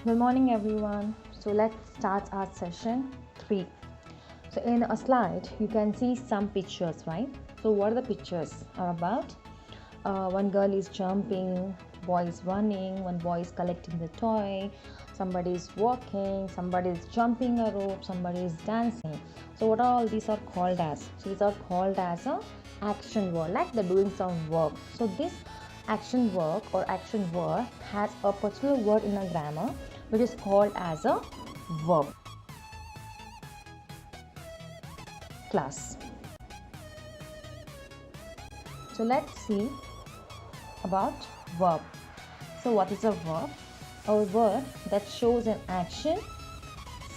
Good morning, everyone. So let's start our session 3. So in a slide, you can see some pictures, right? So what are the pictures are about? One girl is jumping, boy is running, one boy is collecting the toy, somebody is walking, somebody is jumping a rope, somebody is dancing. So what are all these are called as? So these are called as a action word, like they're doing some work. So this action work or action word has a particular word in a grammar which is called as a verb class. So let's see about verb. So what is a verb? A word that shows an action,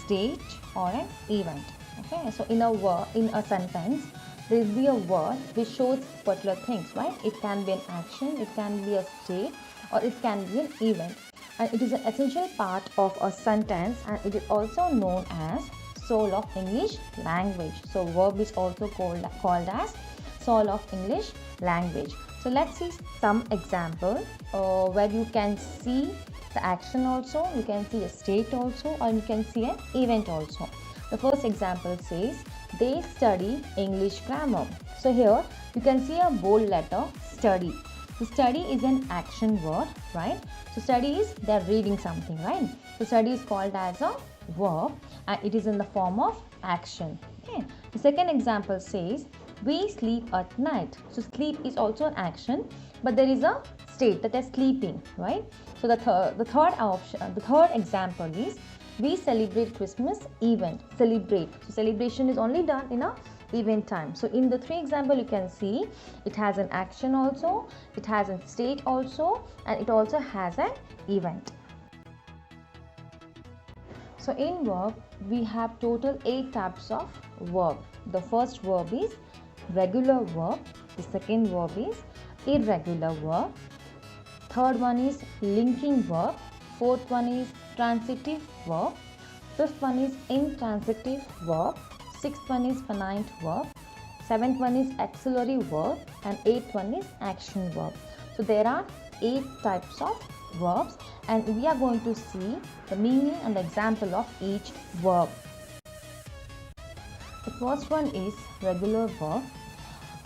state or an event. Okay, so in a sentence, there will be a word which shows particular things, right? It can be an action, it can be a state, or it can be an event. And it is an essential part of a sentence, and it is also known as soul of English language. So verb is also called as soul of English language. So let's see some example where you can see the action also, you can see a state also, or you can see an event also. The first example says they study English grammar. So here you can see a bold letter study. So study is an action word, right? So study is they're reading something, right? So study is called as a verb and it is in the form of action. Okay. The second example says we sleep at night. So sleep is also an action, but there is a state that is sleeping, right? So the third example is we celebrate Christmas event. Celebrate. So celebration is only done in a event time. So in the three example you can see it has an action also, it has a state also, and it also has an event. So in verb we have total 8 types of verb. The first verb is regular verb, the second verb is irregular verb, third one is linking verb, fourth one is transitive verb, fifth one is intransitive verb, sixth one is finite verb, seventh one is auxiliary verb, and eighth one is action verb. So there are 8 types of verbs and we are going to see the meaning and the example of each verb. The first one is regular verb.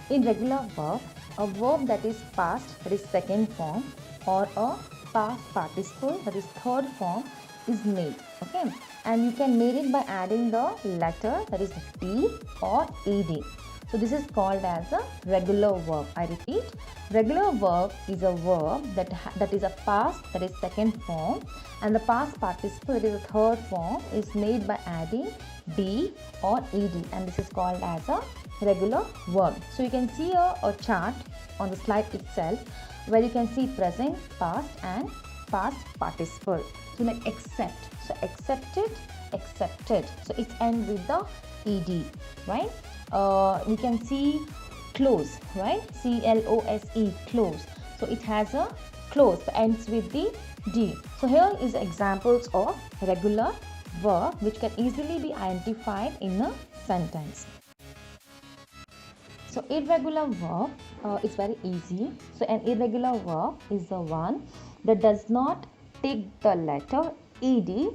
In regular verb, a verb that is past, that is second form, or a past participle, that is third form, is made. Okay, and you can make it by adding the letter, that is D or ed. So this is called as a regular verb. I repeat, regular verb is a verb that is a past, that is second form, and the past participle, that is a third form, is made by adding D or ed, and this is called as a regular verb. So you can see a chart on the slide itself where you can see present, past and past participle. So like accept. So accepted, accepted. So it's end with the ed, right? We can see close, right? close, close. So it has a close that ends with the d. So here is examples of regular verb which can easily be identified in a sentence. So irregular verb is very easy. So an irregular verb is the one that does not take the letter ed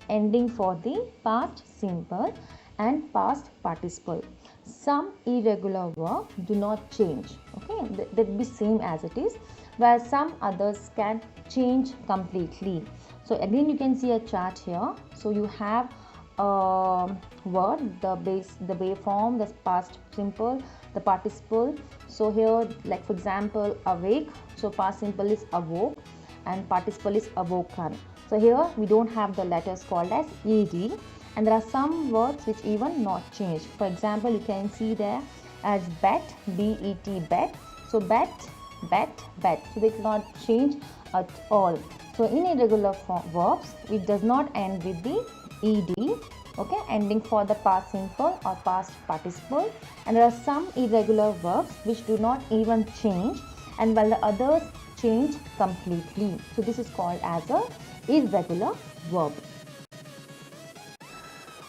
ending for the past simple and past participle. Some irregular verb do not change. Okay, that be same as it is, where some others can change completely. So again, you can see a chart here. So you have word, the base form, the past simple, the participle. So here, like for example, awake. So past simple is awoke and participle is awoken. So here we don't have the letters called as ed, and there are some words which even not change. For example, you can see there as bet, bet, bet. So bet, bet, bet. So they cannot change at all. So in irregular verbs, it does not end with the ed, okay, ending for the past simple or past participle, and there are some irregular verbs which do not even change, and while the others change completely. So this is called as a irregular verb.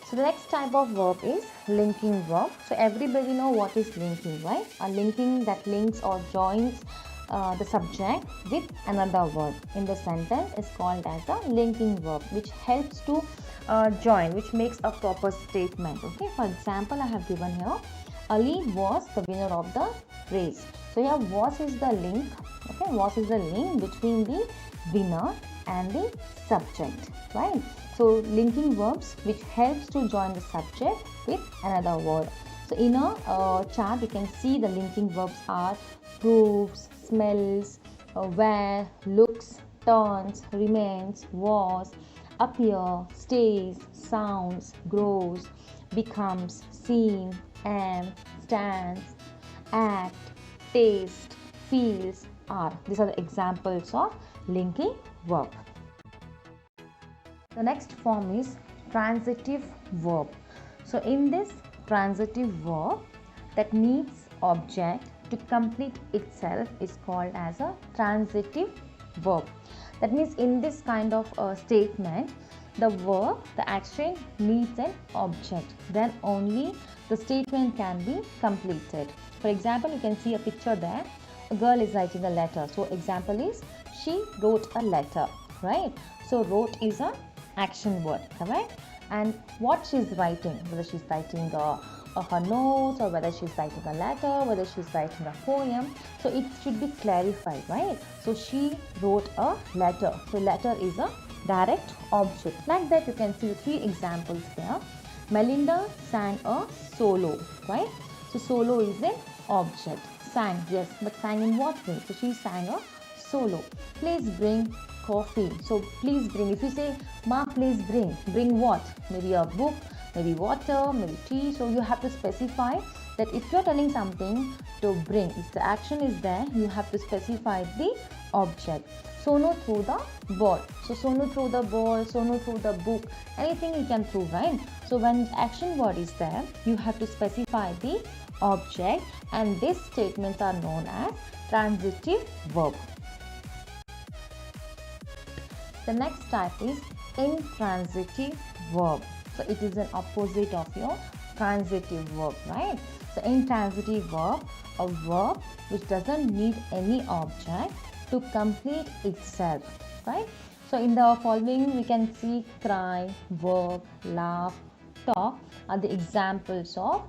So the next type of verb is linking verb. So everybody know what is linking, right? A linking that links or joins the subject with another word in the sentence is called as a linking verb, which helps to join, which makes a proper statement. Okay, for example, I have given here Ali was the winner of the race. So here was is the link. Okay, was is the link between the winner and the subject, right? So linking verbs which helps to join the subject with another word. So in a chart you can see the linking verbs are proves, smells, where, looks, turns, remains, was, appear, stays, sounds, grows, becomes, seen, am, stands, act, taste, feels, are. These are the examples of linking verb. The next form is transitive verb. So in this transitive verb that needs object to complete itself is called as a transitive verb. That means in this kind of statement, the verb, the action needs an object, then only the statement can be completed. For example, you can see a picture there. A girl is writing a letter. So example is she wrote a letter, right? So wrote is a action word, correct? And what she's writing, whether she's writing her notes, or whether she's writing a letter, whether she's writing a poem, so it should be clarified, right? So she wrote a letter. So letter is a direct object. Like that you can see 3 examples there. Melinda sang a solo, right? So solo is an object. Sang, yes, but sang in what way? So she sang a solo. Please bring coffee. So please bring. If you say, Ma, please bring what? Maybe a book, maybe water, maybe tea. So you have to specify that if you're telling something to bring, if the action is there, you have to specify the object. Sonu threw the ball. So Sonu threw the ball, Sonu threw the book, anything you can throw, right? So when action word is there, you have to specify the object, and these statements are known as transitive verb. The next type is intransitive verb. So it is an opposite of your transitive verb, right? So intransitive verb, a verb which doesn't need any object to complete itself, right? So in the following we can see cry, work, laugh, talk are the examples of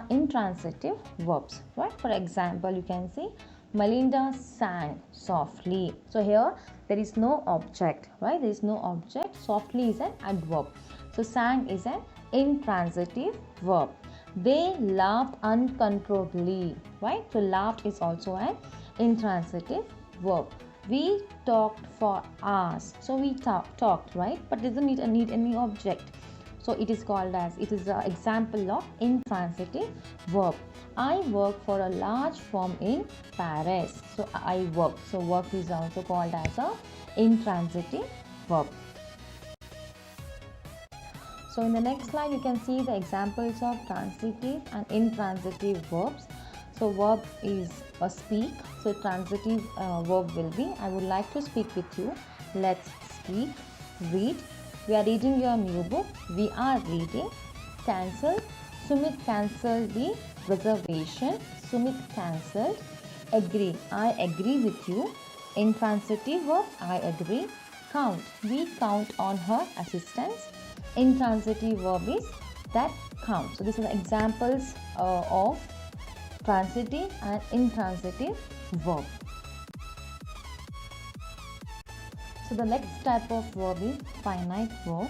intransitive verbs, right? For example, you can see Melinda sang softly. So here there is no object, right? There is no object. Softly is an adverb. So sang is an intransitive verb. They laughed uncontrollably, right? So laughed is also an intransitive verb. We talked for hours. So we talked, right? But doesn't need any object. So it is called as, it is an example of intransitive verb. I work for a large firm in Paris. So I work. So work is also called as a intransitive verb. So in the next slide you can see the examples of transitive and intransitive verbs. So verb is a speak. So transitive verb will be, I would like to speak with you. Let's speak. Read. We are reading your new book. We are reading. Cancel. Sumit cancelled the reservation. Sumit cancelled. Agree. I agree with you. Intransitive verb, I agree. Count. We count on her assistance. Intransitive verb is that count. So these are the examples of transitive and intransitive verb. So the next type of verb is finite verb.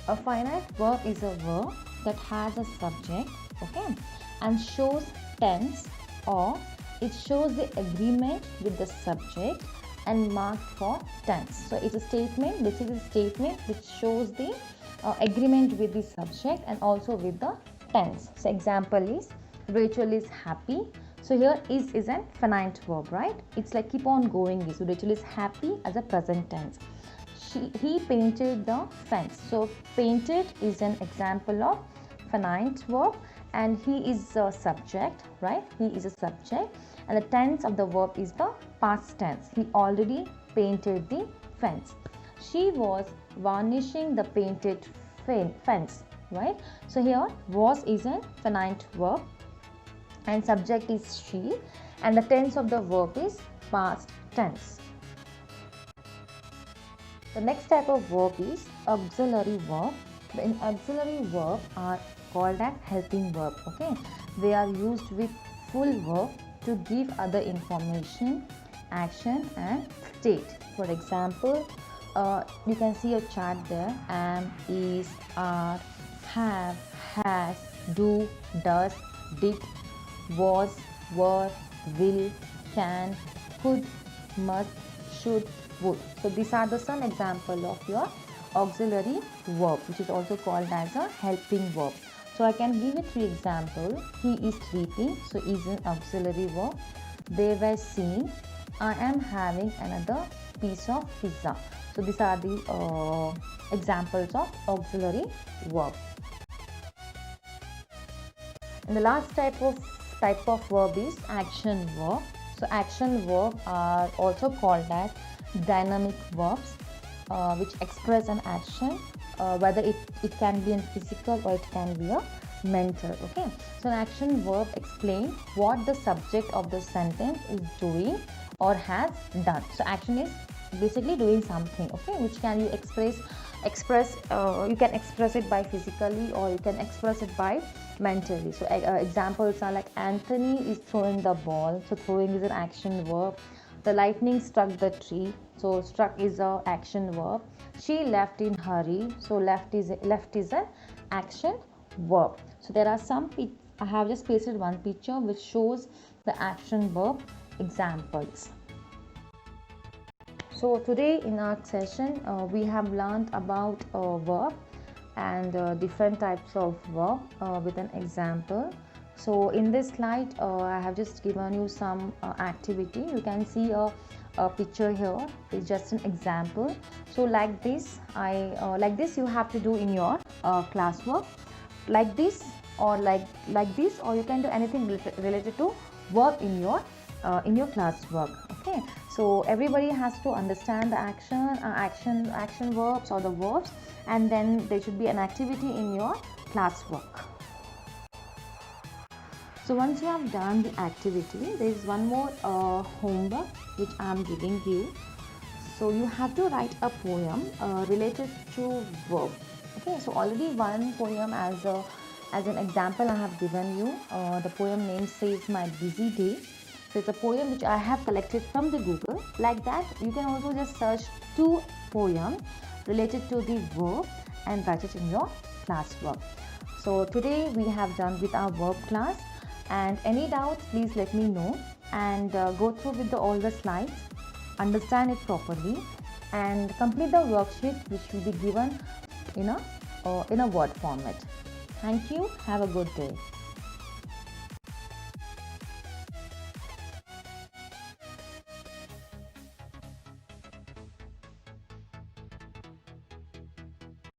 A finite verb is a verb that has a subject, okay, and shows tense, or it shows the agreement with the subject and marked for tense. So it's a statement. This is a statement which shows the agreement with the subject and also with the tense. So example is Rachel is happy. So here is an finite verb, right? It's like keep on going. So Rachel is happy as a present tense. He painted the fence. So painted is an example of finite verb, and he is a subject, right? He is a subject, and the tense of the verb is the past tense. He already painted the fence. She was varnishing the painted fence, right? So here was is a finite verb and subject is she, and the tense of the verb is past tense. The next type of verb is auxiliary verb. The auxiliary verb are called as helping verb. Okay, they are used with full verb to give other information, action and state. For example, you can see a chart there: am, is, are, have, has, do, does, did, was, were, will, can, could, must, should, would. So these are the some example of your auxiliary verb, which is also called as a helping verb. So I can give you 3 examples. He is sleeping, so is an auxiliary verb. They were seen. I am having another piece of pizza. So these are the examples of auxiliary verb. And the last type of verb is action verb. So action verb are also called as dynamic verbs, which express an action, whether it can be in physical or it can be a mental. Okay, so an action verb explains what the subject of the sentence is doing or has done. So action is basically doing something, okay, which can you express you can express it by physically or you can express it by mentally. So examples are like Anthony is throwing the ball, so throwing is an action verb. The lightning struck the tree, so struck is a action verb. She left in hurry, so left is an action verb. So there are some I have just pasted one picture which shows the action verb examples. So today in our session we have learned about verb and different types of verb with an example. So in this slide I have just given you some activity. You can see a picture here is just an example. So like this you have to do in your classwork, like this or like this, or you can do anything related to verb in your classwork. Okay, so everybody has to understand the action verbs or the verbs, and then there should be an activity in your classwork. So once you have done the activity, there is one more homework which I am giving you. So you have to write a poem related to verb. Okay, so already one poem as an example I have given you. The poem name says My Busy Day. So it's a poem which I have collected from the Google. Like that, you can also just search 2 poems related to the verb and write it in your classwork. So today we have done with our verb class, and any doubts please let me know, and go through with all the slides, understand it properly and complete the worksheet which will be given in a word format. Thank you. Have a good day.